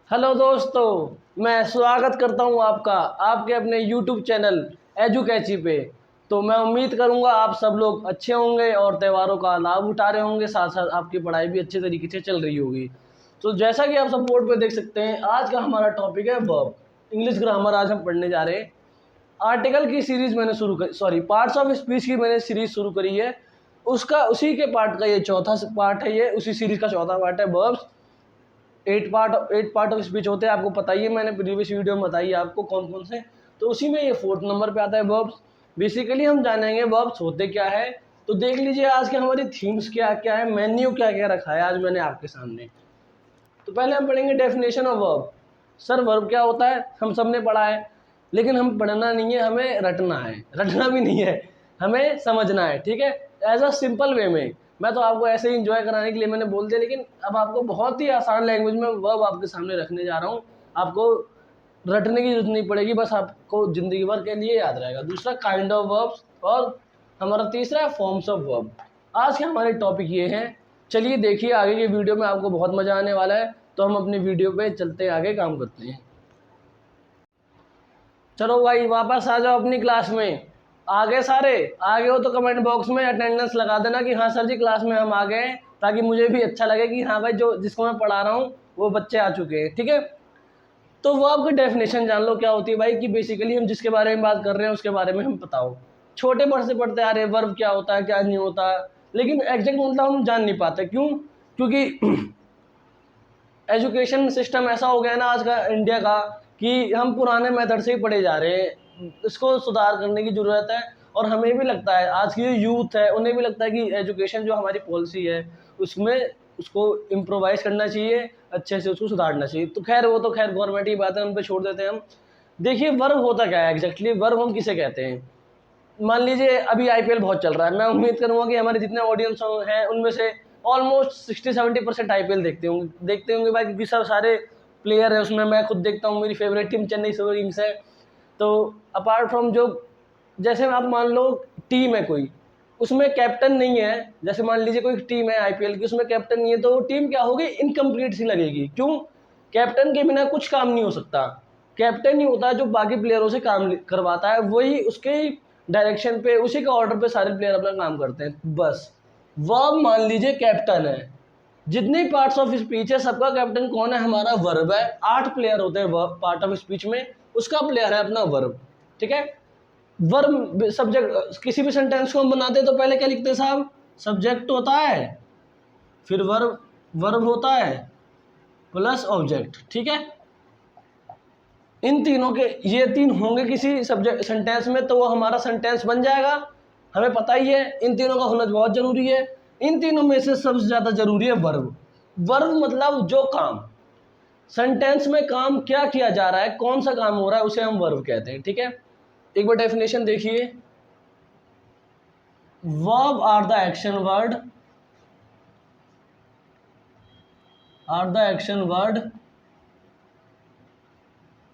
Hello दोस्तों, मैं स्वागत करता हूं आपका आपके अपने YouTube चैनल एजुकैची पे। तो मैं उम्मीद करूंगा आप सब लोग अच्छे होंगे और त्योहारों का लाभ उठा रहे होंगे, साथ साथ आपकी पढ़ाई भी अच्छे तरीके से चल रही होगी। तो जैसा कि आप सब बोर्ड पे देख सकते हैं, आज का हमारा टॉपिक है वर्ब, इंग्लिश ग्रामर। आज हम पढ़ने जा रहे हैं। आर्टिकल की सीरीज़ मैंने शुरू कर पार्ट्स ऑफ स्पीच की मैंने सीरीज़ शुरू करी है। उसका उसी के पार्ट का ये चौथा पार्ट है, ये उसी सीरीज़ का चौथा पार्ट है वर्ब्स। 8 पार्ट ऑफ स्पीच होते हैं, आपको पता ही है, मैंने प्रीवियस वीडियो में बताई है आपको कौन कौन से। तो उसी में ये 4th नंबर पे आता है वर्ब्स। बेसिकली हम जानेंगे वर्ब्स होते क्या है। तो देख लीजिए आज के हमारी थीम्स क्या क्या है, मेन्यू क्या क्या रखा है आज मैंने आपके सामने। तो पहले हम पढ़ेंगे definition of verb. Sir verb क्या होता है, हम सब ने पढ़ा है, लेकिन हम पढ़ना नहीं है, हमें रटना है। रटना भी नहीं है, हमें समझना है, ठीक है, एज अ सिंपल वे में। मैं तो आपको ऐसे ही इंजॉय कराने के लिए मैंने बोल दिया, लेकिन अब आपको बहुत ही आसान लैंग्वेज में वर्ब आपके सामने रखने जा रहा हूँ। आपको रटने की जरूरत नहीं पड़ेगी, बस आपको ज़िंदगी भर के लिए याद रहेगा। दूसरा काइंड ऑफ वर्ब्स, और हमारा तीसरा है फॉर्म्स ऑफ वर्ब। आज के हमारे टॉपिक ये हैं। चलिए देखिए आगे की वीडियो में, आपको बहुत मज़ा आने वाला है। तो हम अपनी वीडियो पे चलते आगे काम करते हैं। चलो भाई वापस आ जाओ अपनी क्लास में। आ गए सारे? आ गए हो तो कमेंट बॉक्स में अटेंडेंस लगा देना कि हाँ सर जी क्लास में हम आ गए हैं, ताकि मुझे भी अच्छा लगे कि हाँ भाई जो जिसको मैं पढ़ा रहा हूँ वो बच्चे आ चुके हैं, ठीक है। तो वर्ब की डेफिनेशन जान लो क्या होती है भाई, कि बेसिकली हम जिसके बारे में बात कर रहे हैं उसके बारे में हम बताओ। छोटे बड़ से पढ़ते आ रहे हैं वर्ब क्या होता है क्या नहीं होता, लेकिन एग्जैक्ट मतलब हम जान नहीं पाते। क्यों? क्योंकि एजुकेशन सिस्टम ऐसा हो गया ना आज का इंडिया का, कि हम पुराने मेथड से ही पढ़े जा रहे हैं। इसको सुधार करने की ज़रूरत है। और हमें भी लगता है, आज की जो यूथ है उन्हें भी लगता है कि एजुकेशन जो हमारी पॉलिसी है उसमें उसको इम्प्रोवाइज़ करना चाहिए, अच्छे से उसको सुधारना चाहिए। तो खैर वो तो खैर गवर्नमेंट की बात है, उन पर छोड़ देते हैं हम। देखिए वर्ब होता क्या है एग्जैक्टली, वर्ब हम किसे कहते हैं। मान लीजिए अभी आईपीएल बहुत चल रहा है, मैं उम्मीद करूंगा कि हमारे जितने ऑडियंस हैं उनमें से ऑलमोस्ट 60-70% आईपीएल देखते होंगे भाई, क्योंकि सब सारे प्लेयर है उसमें। मैं खुद देखता हूँ, मेरी favourite team Chennai super Kings है। तो अपार्ट फ्रॉम जो, जैसे आप मान लो टीम है कोई, उसमें कैप्टन नहीं है, जैसे मान लीजिए कोई टीम है आईपीएल की, उसमें कैप्टन नहीं है, तो वो टीम क्या होगी, इनकम्प्लीट सी लगेगी। क्यों? कैप्टन के बिना कुछ काम नहीं हो सकता। कैप्टन ही होता है जो बाकी प्लेयरों से काम करवाता है, वही उसके डायरेक्शन पे, उसी का ऑर्डर पे सारे प्लेयर अपना काम करते हैं बस। वर्ब मान लीजिए कैप्टन है, जितनी पार्ट्स ऑफ स्पीच है सबका कैप्टन कौन है, हमारा वर्ब है। 8 प्लेयर होते हैं वर्ब पार्ट ऑफ स्पीच में, उसका प्लेयर है अपना वर्ब, ठीक है। वर्ब सब्जेक्ट, किसी भी सेंटेंस को हम बनाते हैं तो पहले क्या लिखते हैं साहब, सब्जेक्ट होता है, फिर वर्ब, वर्ब होता है प्लस ऑब्जेक्ट, ठीक है। इन तीनों के, ये तीन होंगे किसी सब्जेक्ट सेंटेंस में तो वो हमारा सेंटेंस बन जाएगा, हमें पता ही है। इन तीनों का होना बहुत ज़रूरी है। इन तीनों में से सबसे ज़्यादा ज़रूरी है वर्ब। वर्ब मतलब जो काम, सेंटेंस में काम क्या किया जा रहा है, कौन सा काम हो रहा है, उसे हम वर्ब कहते हैं, ठीक है। एक बार डेफिनेशन देखिए, verb are the action word, are the action word,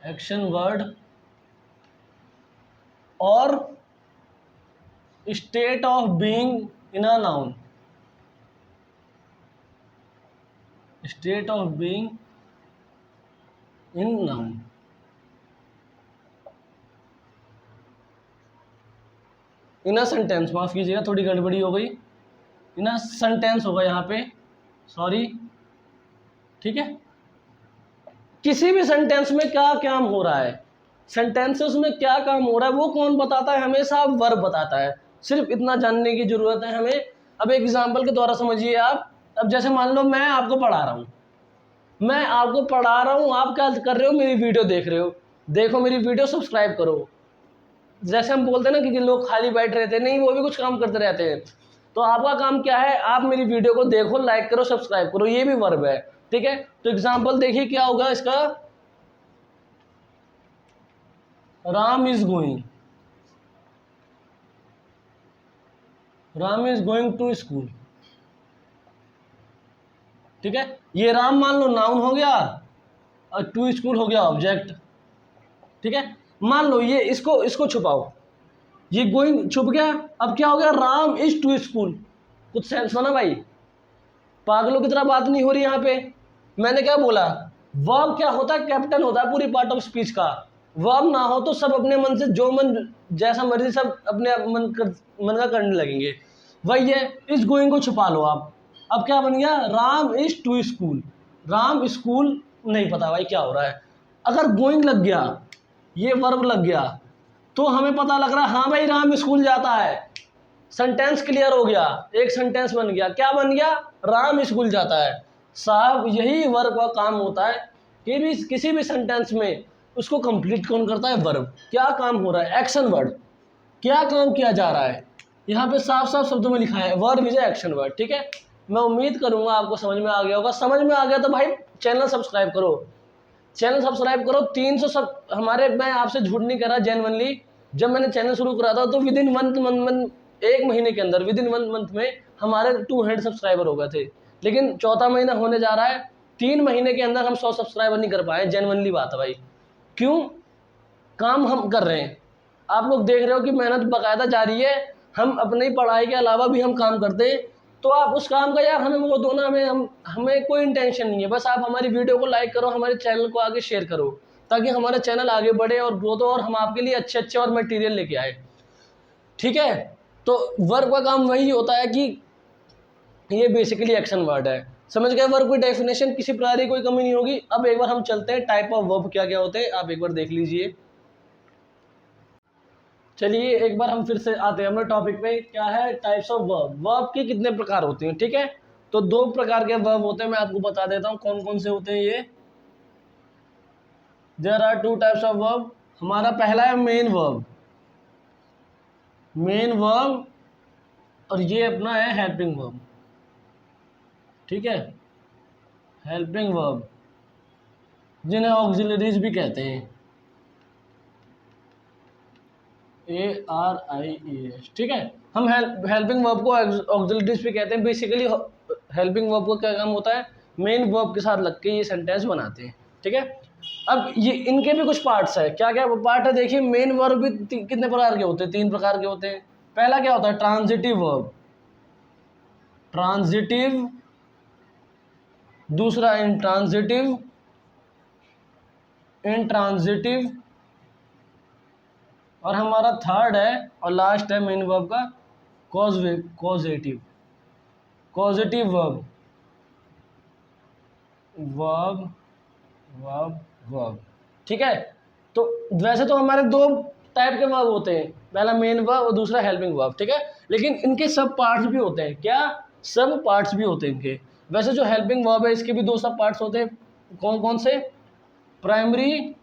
action word और state of being in a noun, state of being in noun. In a sentence, माफ कीजिएगा थोड़ी गड़बड़ी हो गई, इन अ सेंटेंस होगा यहाँ पे, सॉरी, ठीक है। किसी भी सेंटेंस में क्या काम हो रहा है, सेंटेंसेस में क्या काम हो रहा है, वो कौन बताता है, हमेशा वर्ब बताता है। सिर्फ इतना जानने की जरूरत है हमें। अब एग्जाम्पल के द्वारा समझिए आप। अब जैसे मान लो मैं आपको पढ़ा रहा हूँ, मैं आपको पढ़ा रहा हूँ, आप क्या कर रहे हो, मेरी वीडियो देख रहे हो। देखो मेरी वीडियो, सब्सक्राइब करो। जैसे हम बोलते हैं ना कि लोग खाली बैठ रहते हैं, नहीं, वो भी कुछ काम करते रहते हैं। तो आपका काम क्या है, आप मेरी वीडियो को देखो, लाइक करो, सब्सक्राइब करो, ये भी वर्ब है, ठीक है। तो एग्जाम्पल देखिए क्या होगा इसका, Ram is going, Ram is going to school, ठीक है। ये राम मान लो नाउन हो गया और टू स्कूल हो गया ऑब्जेक्ट, ठीक है। मान लो ये इसको इसको छुपाओ, ये गोइंग छुप गया, अब क्या हो गया, राम इज टू स्कूल। कुछ सेंस बना भाई? पागलों की तरह बात नहीं हो रही यहाँ पे। मैंने क्या बोला, वर्ब क्या होता है, कैप्टन होता है पूरी पार्ट ऑफ स्पीच का। वर्ब ना हो तो सब अपने मन से जो मन जैसा मर्जी सब अपने मन का करने लगेंगे। वही है, इस गोइंग को छुपा लो आप। अब क्या बन गया, Ram is to school. Ram school नहीं पता भाई क्या हो रहा है। अगर गोइंग लग गया, ये वर्ब लग गया, तो हमें पता लग रहा है हाँ भाई राम स्कूल जाता है। सेंटेंस क्लियर हो गया, एक सेंटेंस बन गया। क्या बन गया, राम स्कूल जाता है। साहब यही वर्ब का काम होता है कि भी किसी भी सेंटेंस में उसको कंप्लीट कौन करता है, वर्ब। क्या काम हो रहा है, एक्शन वर्ड, क्या काम किया जा रहा है, यहाँ पे साफ साफ शब्दों में लिखा है वर्ब इज एक्शन वर्ड। ठीक है, मैं उम्मीद करूंगा आपको समझ में आ गया होगा। समझ में आ गया तो भाई चैनल सब्सक्राइब करो, चैनल सब्सक्राइब करो। 300 सब हमारे, मैं आपसे झूठ नहीं कर रहा, जेन्युइनली जब मैंने चैनल शुरू करा था तो विद इन मंथ एक महीने के अंदर, विद इन 1 मंथ में हमारे 200 सब्सक्राइबर हो गए थे। लेकिन चौथा महीना होने जा रहा है, 3 महीने के अंदर हम 100 सब्सक्राइबर नहीं कर पाए। जेन्युइनली बात है भाई, क्यों, काम हम कर रहे हैं। आप लोग देख रहे हो कि मेहनत बाकायदा जारी है, हम अपनी पढ़ाई के अलावा भी हम काम करते हैं। तो आप उस काम का यार हमें वो दो ना, हमें कोई इंटेंशन नहीं है, बस आप हमारी वीडियो को लाइक करो, हमारे चैनल को आगे शेयर करो, ताकि हमारा चैनल आगे बढ़े और ग्रोथ हो और हम आपके लिए अच्छे अच्छे और मटेरियल लेके आए। ठीक है, तो वर्ब का काम वही होता है कि ये बेसिकली एक्शन वर्ड है। समझ गए वर्ब की डेफिनेशन, किसी प्रकार की कोई कमी नहीं होगी। अब एक बार हम चलते हैं टाइप ऑफ वर्ब क्या क्या होते हैं, आप एक बार देख लीजिए। चलिए एक बार हम फिर से आते हैं हमारे टॉपिक पे, क्या है टाइप्स ऑफ वर्ब। वर्ब के कितने प्रकार होते हैं, ठीक है। तो 2 प्रकार के वर्ब होते हैं, मैं आपको बता देता हूँ कौन कौन से होते हैं ये। There are 2 types of verb. हमारा पहला है मेन वर्ब, मेन वर्ब, और ये अपना है हेल्पिंग वर्ब। ठीक है, हेल्पिंग वर्ब जिन्हें ऑक्सिलरीज भी कहते हैं, ARIES। ठीक है, हम हेल्पिंग वर्ब को ऑक्सिलरीज भी कहते हैं। बेसिकली हेल्पिंग वर्ब का क्या काम होता है, मेन वर्ब के साथ लग के ये सेंटेंस बनाते हैं। ठीक है, अब ये इनके भी कुछ पार्ट्स है। क्या क्या पार्ट है देखिए, मेन वर्ब भी कितने प्रकार के होते हैं, 3 प्रकार के होते हैं। पहला क्या होता है, ट्रांजिटिव वर्ब, ट्रांजिटिव। दूसरा इंट्रांजिटिव, इंट्रांजिटिव। और हमारा थर्ड है और लास्ट है मेन वर्ब का causative, causative verb, verb verb verb. ठीक है, तो वैसे तो हमारे 2 टाइप के वर्ब होते हैं, पहला मेन वर्ब और दूसरा हेल्पिंग वर्ब। ठीक है, लेकिन इनके सब पार्ट्स भी होते हैं। क्या, सब पार्ट्स भी होते हैं इनके। वैसे जो हेल्पिंग वर्ब है इसके भी 2 सब पार्ट्स होते हैं। कौन कौन से, primary,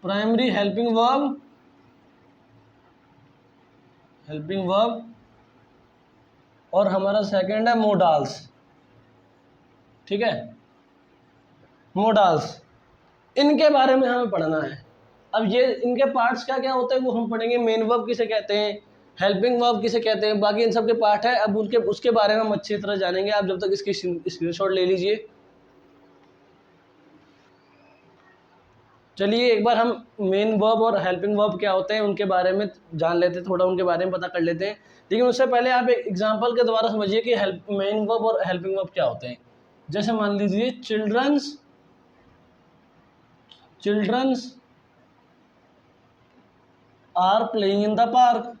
primary helping verb, helping verb, और हमारा सेकंड है मोडाल्स। ठीक है, मोडाल्स, इनके बारे में हमें पढ़ना है। अब ये इनके पार्ट्स क्या क्या होते हैं वो हम पढ़ेंगे। मेन वर्ब किसे कहते हैं, हेल्पिंग वर्ब किसे कहते हैं, बाकी इन सब के पार्ट है। अब उनके उसके बारे में हम अच्छी तरह जानेंगे। आप जब तक इसकी स्क्रीनशॉट ले लीजिए। चलिए एक बार हम मेन वर्ब और हेल्पिंग वर्ब क्या होते हैं उनके बारे में जान लेते हैं, थोड़ा उनके बारे में पता कर लेते हैं। लेकिन उससे पहले आप एक एग्जांपल के द्वारा समझिए कि मेन वर्ब और हेल्पिंग वर्ब क्या होते हैं। जैसे मान लीजिए childrens, childrens are playing in the park,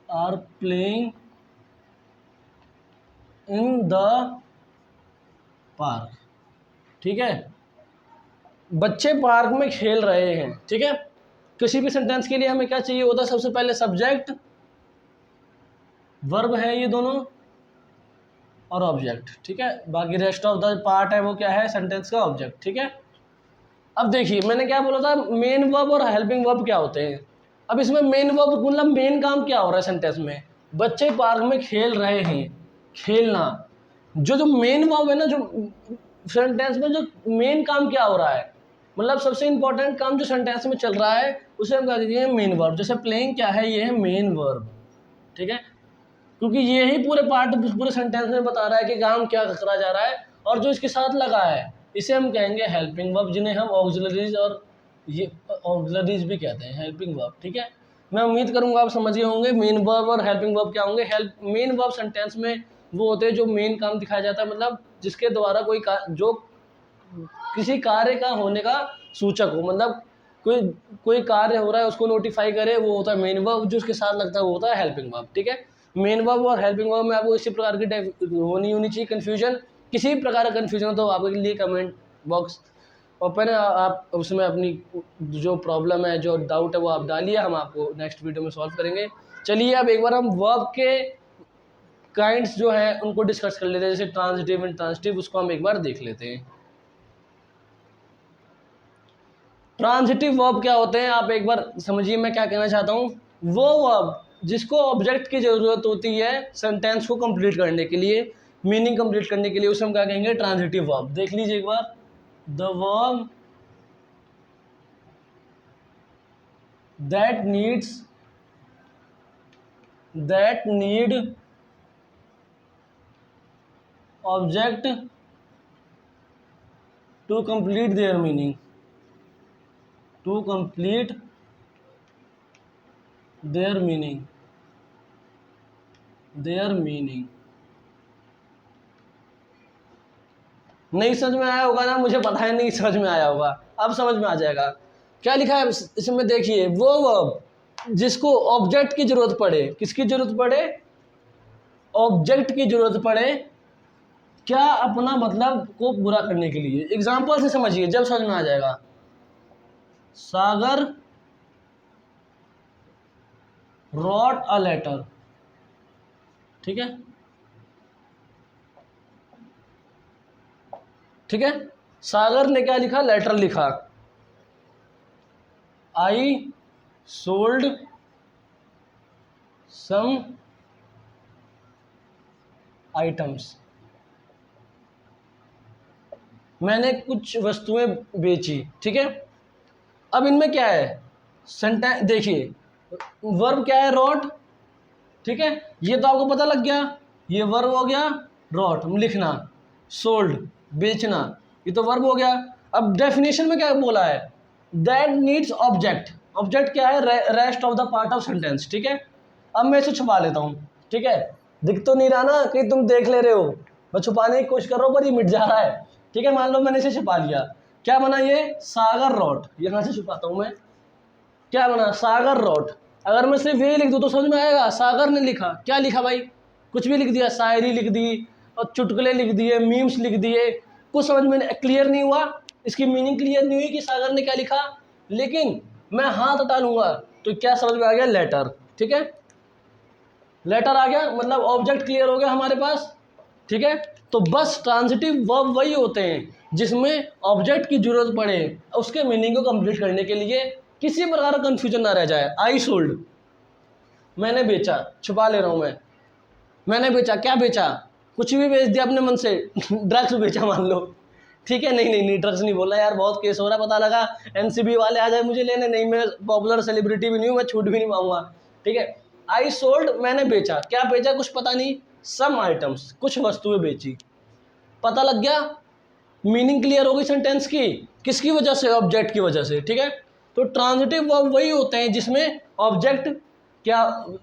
are playing in the park. ठीक है, बच्चे पार्क में खेल रहे हैं। ठीक है, किसी भी सेंटेंस के लिए हमें क्या चाहिए होता है, सबसे पहले सब्जेक्ट, वर्ब है ये दोनों, और ऑब्जेक्ट। ठीक है, बाकी रेस्ट ऑफ द पार्ट है वो क्या है, सेंटेंस का ऑब्जेक्ट। ठीक है, अब देखिए मैंने क्या बोला था, मेन वर्ब और हेल्पिंग वर्ब क्या होते हैं। अब इसमें मेन वर्ब मतलब मेन काम क्या हो रहा है सेंटेंस में, बच्चे पार्क में खेल रहे हैं, खेलना। जो मेन वर्ब है ना, जो सेंटेंस में जो मेन काम क्या हो रहा है, मतलब सबसे इंपॉर्टेंट काम जो सेंटेंस में चल रहा है उसे हम कह दीजिए मेन वर्ब। जैसे प्लेइंग क्या है, ये है मेन वर्ब। ठीक है, क्योंकि ये ही पूरे पार्ट पूरे सेंटेंस में बता रहा है कि काम क्या करा जा रहा है, और जो इसके साथ लगा है इसे हम कहेंगे हेल्पिंग वर्ब, जिन्हें हम ऑक्सिलरीज और ये ऑक्सिलरीज भी कहते हैं, हेल्पिंग वर्ब। ठीक है, मैं उम्मीद करूंगा आप समझ गए होंगे मेन वर्ब और हेल्पिंग वर्ब क्या होंगे। मेन वर्ब सेंटेंस में वो होते हैं जो मेन काम दिखाया जाता है, मतलब जिसके द्वारा जो किसी कार्य का होने का सूचक हो, मतलब कोई कार्य हो रहा है उसको नोटिफाई करे, वो होता है मेन वर्ब। जो उसके साथ लगता है वो होता है हेल्पिंग वर्ब। ठीक है, मेन वर्ब और हेल्पिंग वर्ब में आपको इसी प्रकार की होनी चाहिए कन्फ्यूजन। किसी प्रकार का कन्फ्यूजन हो तो आपके लिए कमेंट बॉक्स ओपन है, आप उसमें अपनी जो प्रॉब्लम है, जो डाउट है वो आप डालिए, हम आपको नेक्स्ट वीडियो में सॉल्व करेंगे। चलिए अब एक बार हम वर्ब के काइंड्स जो हैं उनको डिस्कस कर लेते हैं, जैसे ट्रांजिटिव, इंट्रांजिटिव, उसको हम एक बार देख लेते हैं। ट्रांजिटिव वर्ब क्या होते हैं आप एक बार समझिए मैं क्या कहना चाहता हूँ। वो वर्ब जिसको ऑब्जेक्ट की ज़रूरत होती है सेंटेंस को कंप्लीट करने के लिए, मीनिंग कंप्लीट करने के लिए, उसे हम क्या कहेंगे, ट्रांजिटिव वर्ब। देख लीजिए एक बार, the verb that need object to complete their meaning, नहीं समझ में आया होगा ना, मुझे पता है नहीं समझ में आया होगा, अब समझ में आ जाएगा। क्या लिखा है इसमें देखिए, वो वर्ब जिसको ऑब्जेक्ट की जरूरत पड़े, किसकी जरूरत पड़े, ऑब्जेक्ट की जरूरत पड़े, क्या, अपना मतलब को पूरा करने के लिए। एग्जांपल से समझिए जब समझ में आ जाएगा। सागर wrote a letter, ठीक है, ठीक है, सागर ने क्या लिखा, लेटर लिखा। आई सोल्ड सम आइटम्स, मैंने कुछ वस्तुएं बेची। ठीक है, अब इनमें क्या है, सेंटेंस देखिए, वर्ब क्या है, रोट। ठीक है, ये तो आपको पता लग गया, ये वर्ब हो गया, रोट लिखना, सोल्ड बेचना, ये तो वर्ब हो गया। अब डेफिनेशन में क्या बोला है, दैट नीड्स ऑब्जेक्ट, ऑब्जेक्ट क्या है, rest of the part of sentence. ठीक है, अब मैं इसे छुपा लेता हूँ। ठीक है, दिख तो नहीं रहा ना कि तुम देख ले रहे हो, मैं छुपाने की कोशिश कर रहा हूँ पर ये मिट जा रहा है। ठीक है, मान लो मैंने इसे छुपा लिया, क्या बना ये, सागर रोट, यहाँ से छुपाता हूँ मैं, क्या बना, सागर रोट। अगर मैं सिर्फ ये लिख दूँ तो समझ में आएगा, सागर ने लिखा, क्या लिखा भाई, कुछ भी लिख दिया, शायरी लिख दी और चुटकुले लिख दिए, मीम्स लिख दिए, कुछ समझ में क्लियर नहीं हुआ, इसकी मीनिंग क्लियर नहीं हुई कि सागर ने क्या लिखा। लेकिन मैं हाथ हटा लूँगा तो क्या समझ में आ गया, लेटर। ठीक है, लेटर आ गया, मतलब ऑब्जेक्ट क्लियर हो गया हमारे पास। ठीक है, तो बस ट्रांजिटिव वर्ब वही होते हैं जिसमें ऑब्जेक्ट की जरूरत पड़े उसके मीनिंग को कंप्लीट करने के लिए, किसी प्रकार का कंफ्यूजन ना रह जाए। आई सोल्ड, मैंने बेचा, छुपा ले रहा हूँ मैं, मैंने बेचा, क्या बेचा, कुछ भी बेच दिया अपने मन से, ड्रग्स बेचा मान लो। ठीक है, नहीं ड्रग्स नहीं बोला यार, बहुत केस हो रहा है, पता लगा एनसीबी वाले आ जाए मुझे लेने, नहीं मैं पॉपुलर सेलिब्रिटी भी नहीं हूँ, मैं छूट भी नहीं पाऊंगा। ठीक है, आई सोल्ड, मैंने बेचा, क्या बेचा कुछ पता नहीं, सम आइटम्स, कुछ वस्तुएं बेची, पता लग गया, मीनिंग क्लियर हो गई सेंटेंस की, किसकी वजह से, ऑब्जेक्ट की वजह से। ठीक है, तो ट्रांजिटिव वर्ब वही होते हैं जिसमें ऑब्जेक्ट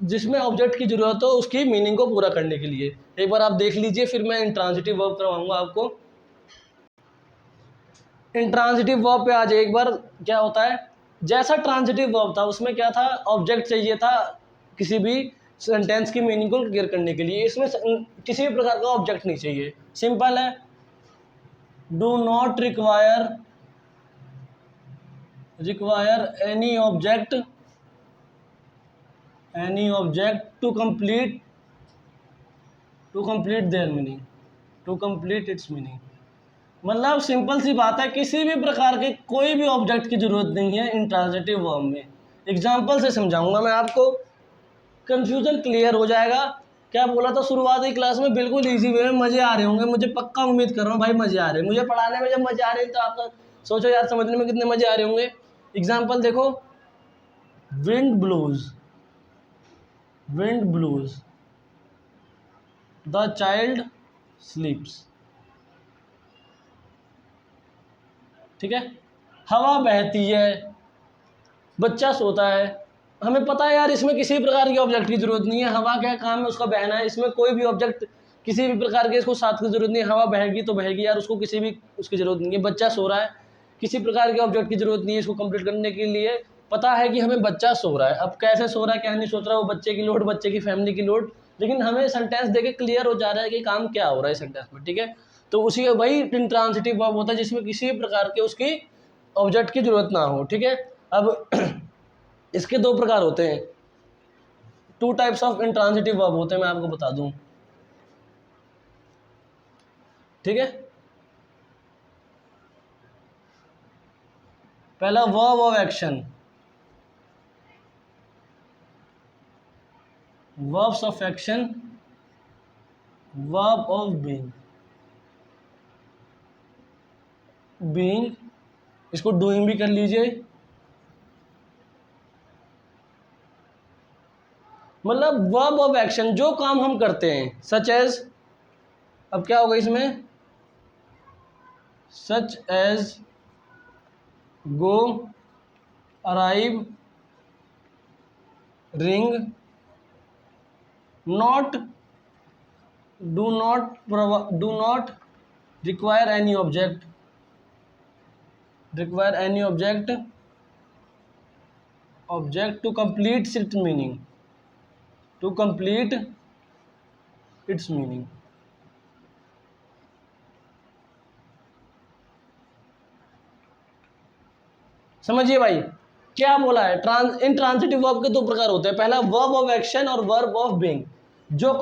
जिसमें ऑब्जेक्ट की जरूरत हो उसकी मीनिंग को पूरा करने के लिए। एक बार आप देख लीजिए, फिर मैं इंट्रांजिटिव वर्ब करवाऊंगा आपको। इंट्रांजिटिव वर्ब पे आज एक बार क्या होता है, जैसा ट्रांजिटिव वर्ब था उसमें क्या था, ऑब्जेक्ट चाहिए था किसी भी सेंटेंस की मीनिंग को क्लियर करने के लिए, इसमें किसी भी प्रकार का ऑब्जेक्ट नहीं चाहिए, सिंपल है, do not require any object to complete their meaning, to complete its meaning। मतलब सिंपल सी बात है, किसी भी प्रकार के कोई भी ऑब्जेक्ट की जरूरत नहीं है इंट्रांजिटिव वर्ब में। एग्जांपल से समझाऊंगा मैं आपको, कंफ्यूजन क्लियर हो जाएगा। क्या बोला था शुरुआती क्लास में, बिल्कुल इजी वे में मजे आ रहे होंगे, मुझे पक्का उम्मीद कर रहा हूँ भाई मजे आ रहे हैं, मुझे पढ़ाने में जब मजे आ रहे हैं तो आपका सोचो यार समझने में कितने मजे आ रहे होंगे। एग्जाम्पल देखो, विंड ब्लूज, द चाइल्ड स्लीप्स। ठीक है, हवा बहती है, बच्चा सोता है। हमें पता है यार इसमें किसी प्रकार के ऑब्जेक्ट की जरूरत नहीं है, हवा क्या काम है उसका बहना है, इसमें कोई भी ऑब्जेक्ट किसी भी प्रकार के इसको साथ की जरूरत नहीं है, हवा बहेगी तो बहेगी यार, उसको किसी भी उसकी जरूरत नहीं है। बच्चा सो रहा है, किसी प्रकार के ऑब्जेक्ट की जरूरत नहीं है इसको कंप्लीट करने के लिए। पता है कि हमें बच्चा सो रहा है, अब कैसे सो रहा है क्या नहीं सोच रहा है, वो बच्चे की लोड, बच्चे की फैमिली की लोड, लेकिन हमें सेंटेंस देके क्लियर हो जा रहा है कि काम क्या हो रहा है सेंटेंस में, ठीक है। तो उसी का वही इंट्रांसिटिव वर्ब होता है जिसमें किसी भी प्रकार के उसकी ऑब्जेक्ट की जरूरत ना हो, ठीक है। अब इसके दो प्रकार होते हैं, 2 टाइप्स ऑफ इंट्रांसिटिव वर्ब होते हैं, मैं आपको बता दूं, ठीक है। पहला verb of action, verbs of action, verb of being, being इसको डूइंग भी कर लीजिए, मतलब वर्ब ऑफ एक्शन जो काम हम करते हैं, सच एज, अब क्या होगा इसमें, such as go, arrive, ring, not, do not require any object, require any object to complete its meaning, to complete its meaning। समझिए भाई क्या बोला है, इंट्रांसिटिव वर्ब के दो प्रकार होते हैं, पहला वर्ब ऑफ एक्शन और वर्ब ऑफ बीइंग, जो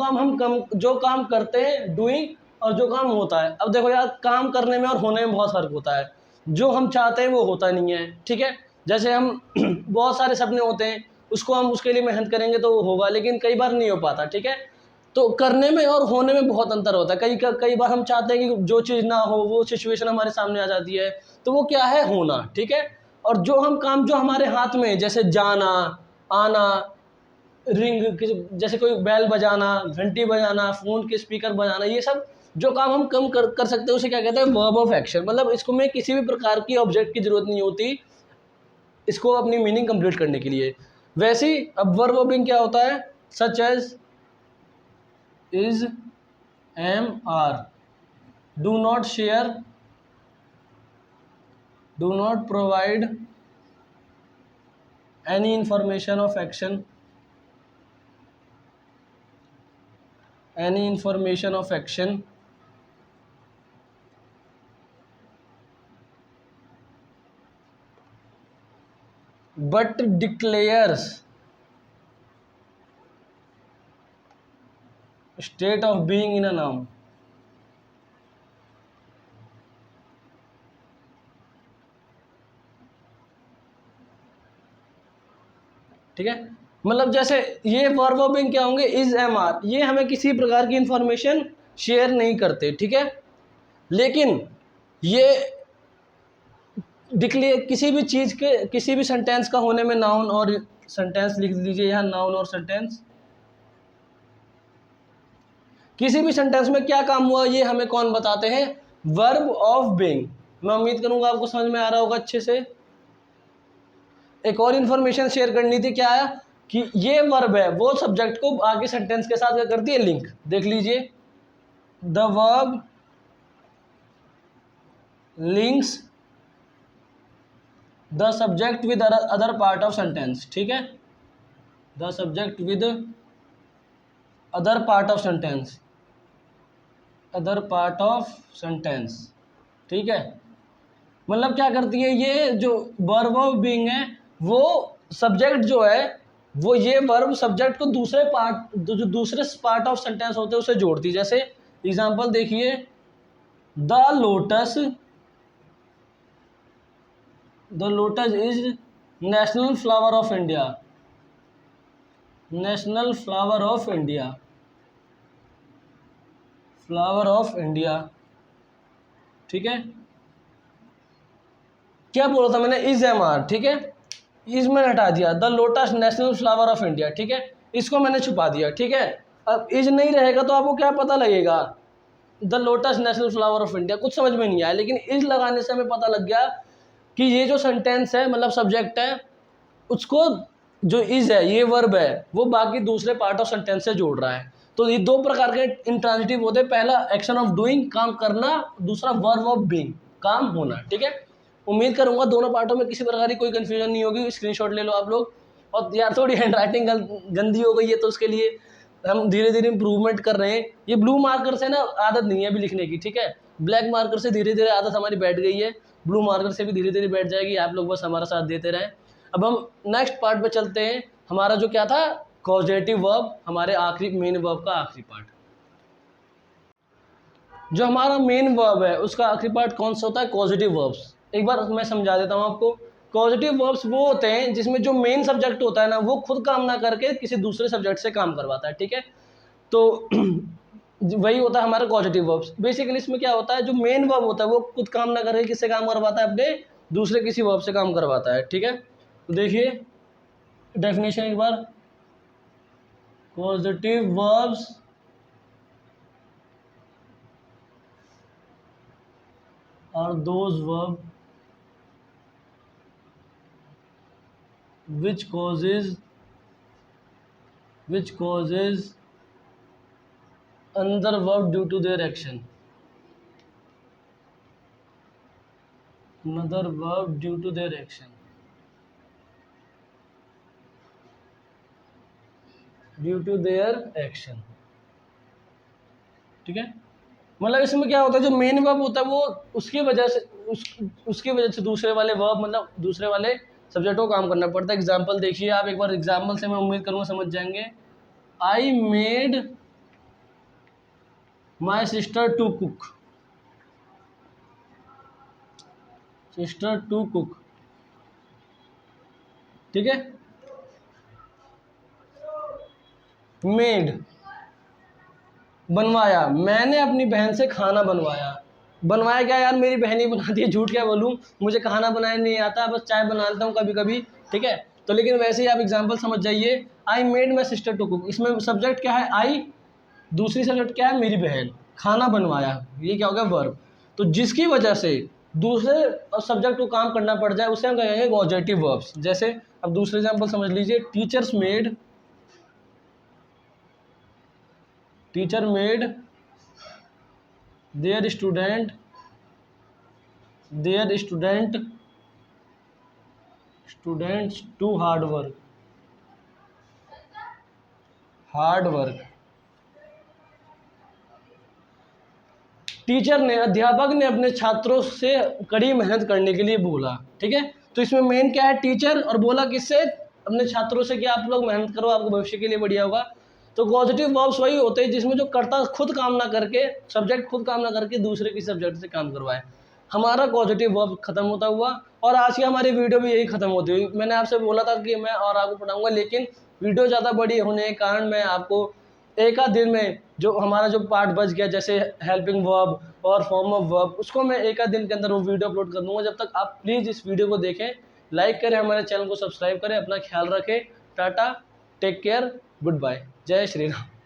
काम करते हैं डूइंग, और जो काम होता है। अब देखो यार, काम करने में और होने में बहुत फर्क होता है, जो हम चाहते हैं वो होता नहीं है, ठीक है। जैसे हम बहुत सारे सपने होते हैं, उसको हम उसके लिए मेहनत करेंगे तो होगा, लेकिन कई बार नहीं हो पाता, ठीक है। तो करने में और होने में बहुत अंतर होता है, कई बार हम चाहते हैं कि जो चीज़ ना हो वो सिचुएशन हमारे सामने आ जाती है, तो वो क्या है, होना, ठीक है। और जो हम काम जो हमारे हाथ में है, जैसे जाना, आना, रिंग, जैसे कोई बेल बजाना, घंटी बजाना, फ़ोन के स्पीकर बजाना, ये सब जो काम हम कम कर सकते हैं उसे क्या कहते हैं, वर्ब ऑफ एक्शन। मतलब इसको में किसी भी प्रकार की ऑब्जेक्ट की जरूरत नहीं होती इसको अपनी मीनिंग कंप्लीट करने के लिए। वैसे ही अब वर्ब ऑफ बीइंग क्या होता है, such as, is, am, are, do not share, do not provide any information of action, any information of action, but declares state of being in a noun। ठीक है, मतलब जैसे ये वर्ब ऑफ बीइंग क्या होंगे, इज, एम, आर, ये हमें किसी प्रकार की इंफॉर्मेशन शेयर नहीं करते, ठीक है। लेकिन ये डिक्लेयर किसी भी चीज़ के, किसी भी सेंटेंस का होने में, नाउन और सेंटेंस लिख दीजिए यहाँ, नाउन और सेंटेंस, किसी भी सेंटेंस में क्या काम हुआ ये हमें कौन बताते हैं, वर्ब ऑफ बीइंग। मैं उम्मीद करूंगा आपको समझ में आ रहा होगा अच्छे से। एक और इन्फॉर्मेशन शेयर करनी थी, क्या है कि ये वर्ब है वो सब्जेक्ट को आगे सेंटेंस के साथ क्या करती है, लिंक। देख लीजिए, the verb links the subject with other part of sentence, ठीक है, the subject with other part of sentence, other part of sentence, ठीक है। मतलब क्या करती है, ये जो वर्ब ऑफ बीइंग है वो सब्जेक्ट जो है वो ये वर्ब सब्जेक्ट को दूसरे पार्ट, जो दूसरे पार्ट ऑफ सेंटेंस होते हैं उसे जोड़ती है। जैसे एग्जांपल देखिए, the lotus is national flower of India, national flower of India, flower of India, ठीक है। क्या बोला था मैंने, इज, एम, आर, ठीक है, इज मैंने हटा दिया, the lotus national flower of India, ठीक है, इसको मैंने छुपा दिया, ठीक है। अब इज नहीं रहेगा तो आपको क्या पता लगेगा, the lotus national flower of India, कुछ समझ में नहीं आया, लेकिन इज लगाने से हमें पता लग गया कि ये जो सेंटेंस है, मतलब सब्जेक्ट है, उसको जो इज है, ये वर्ब है, वो बाकी दूसरे पार्ट ऑफ सेंटेंस से जोड़ रहा है। तो ये दो प्रकार के इंट्रांजिटिव होते हैं, पहला एक्शन ऑफ डूइंग काम करना, दूसरा वर्ब ऑफ बीइंग काम होना। ठीक है, उम्मीद करूंगा दोनों पार्टों में किसी प्रकार की कोई कंफ्यूजन नहीं होगी। स्क्रीनशॉट ले लो आप लोग। और यार थोड़ी हैंड राइटिंग गंदी हो गई है तो उसके लिए हम धीरे धीरे इम्प्रूवमेंट कर रहे हैं। ये ब्लू मार्कर से ना आदत नहीं है अभी लिखने की, ठीक है, ब्लैक मार्कर से धीरे धीरे आदत हमारी बैठ गई है, ब्लू मार्कर से भी धीरे धीरे बैठ जाएगी। आप लोग बस हमारा साथ देते रहें। अब हम नेक्स्ट पार्ट पे चलते हैं। हमारा जो क्या था, कॉजेटिव वर्ब, हमारे आखिरी मेन वर्ब का आखिरी पार्ट। जो हमारा मेन वर्ब है उसका आखिरी पार्ट कौन सा होता है, कॉजेटिव वर्ब्स। एक बार मैं समझा देता हूँ आपको। पॉजिटिव वर्ब्स वो होते हैं जिसमें जो मेन सब्जेक्ट होता है ना वो खुद काम ना करके किसी दूसरे सब्जेक्ट से काम करवाता है। ठीक है, तो वही होता है हमारा पॉजिटिव वर्ब्स। बेसिकली इसमें क्या होता है, जो मेन वर्ब होता है वो खुद काम ना करके किससे काम करवाता है, अपने दूसरे किसी वर्ब से काम करवाता है। ठीक है, तो देखिए डेफिनेशन एक बार। Positive verbs are those verb which causes another verb due to their action, another verb due to their action, due to their action। ठीक है, मतलब इसमें क्या होता है, जो मेन वर्ब होता है वो उसकी वजह से उसकी वजह से दूसरे वाले वर्ब मतलब दूसरे वाले सब्जेक्ट को काम करना पड़ता है। एग्जाम्पल देखिए आप एक बार, एग्जाम्पल से मैं उम्मीद करूँगा समझ जाएंगे। I made my sister to cook, sister to cook. ठीक है, मेड बनवाया, मैंने अपनी बहन से खाना बनवाया। बनवाया क्या यार, मेरी बहन ही बनाती है, झूठ क्या बोलूँ, मुझे खाना बनाने नहीं आता, बस चाय बना लेता हूँ कभी कभी। ठीक है, तो लेकिन वैसे ही आप एग्जांपल समझ जाइए। I made my sister to cook, इसमें सब्जेक्ट क्या है आई, दूसरी सब्जेक्ट क्या है मेरी बहन, खाना बनवाया, ये क्या हो गया वर्ब। तो जिसकी वजह से दूसरे सब्जेक्ट को काम करना पड़ जाए उसे हम कहेंगे पॉजिटिव वर्ब्स। जैसे अब दूसरे एग्जाम्पल समझ लीजिए, teacher made their student students to hard work. Teacher ने, अध्यापक ने अपने छात्रों से कड़ी मेहनत करने के लिए बोला। ठीक है, तो इसमें मेन क्या है, टीचर, और बोला किससे, अपने छात्रों से कि आप लोग मेहनत करो, आपको भविष्य के लिए बढ़िया होगा। तो पॉजिटिव वर्ब्स वही होते हैं जिसमें जो कर्ता खुद काम ना करके, सब्जेक्ट खुद काम ना करके दूसरे किसी सब्जेक्ट से काम करवाए। हमारा पॉजिटिव वर्ब खत्म होता हुआ और आज की हमारी वीडियो भी यही खत्म होती हुई। मैंने आपसे बोला था कि मैं और आगे पढ़ाऊंगा, लेकिन वीडियो ज़्यादा बड़ी होने के कारण मैं आपको एक आध दिन में जो हमारा जो पार्ट बच गया, जैसे हेल्पिंग वर्ब और फॉर्म ऑफ वर्ब, उसको मैं एक आध दिन के अंदर वो वीडियो अपलोड कर दूंगा। जब तक आप प्लीज़ इस वीडियो को देखें, लाइक करें, हमारे चैनल को सब्सक्राइब करें, अपना ख्याल रखें। Tata, take care, good bye, जय श्री राम।